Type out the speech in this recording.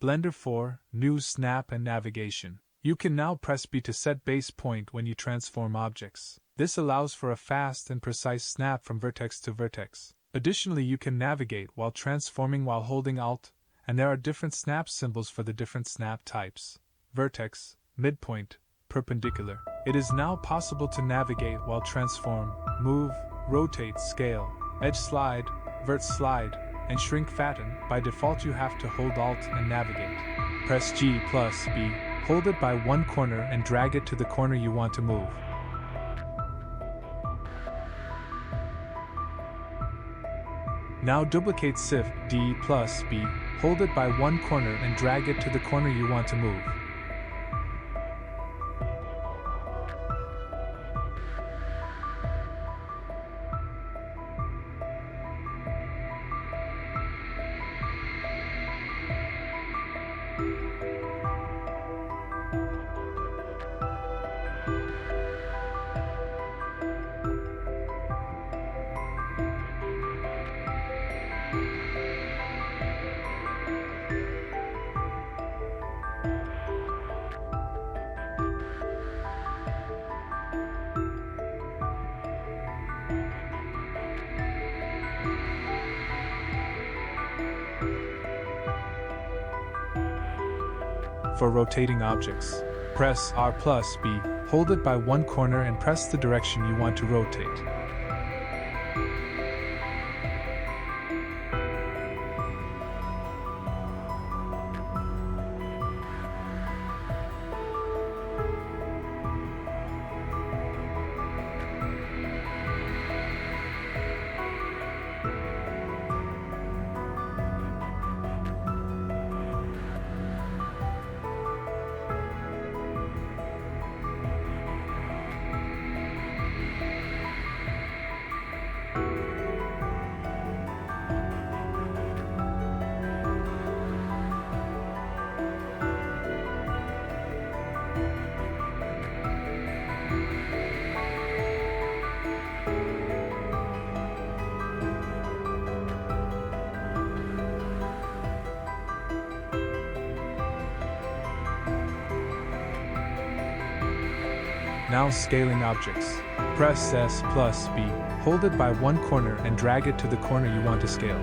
Blender 4, New Snap and Navigation. You can now press B to set base point when you transform objects. This allows for a fast and precise snap from vertex to vertex. Additionally, you can navigate while transforming while holding Alt, and there are different snap symbols for the different snap types: vertex, midpoint, perpendicular. It is now possible to navigate while transform, move, rotate, scale, edge slide, vert slide, and shrink fatten. By default you have to hold Alt and navigate. Press G plus B, hold it by one corner and drag it to the corner you want to move. Now duplicate Shift D plus B, hold it by one corner and drag it to the corner you want to move. For rotating objects, press R plus B, hold it by one corner and press the direction you want to rotate. Now scaling objects. Press S plus B, hold it by one corner and drag it to the corner you want to scale.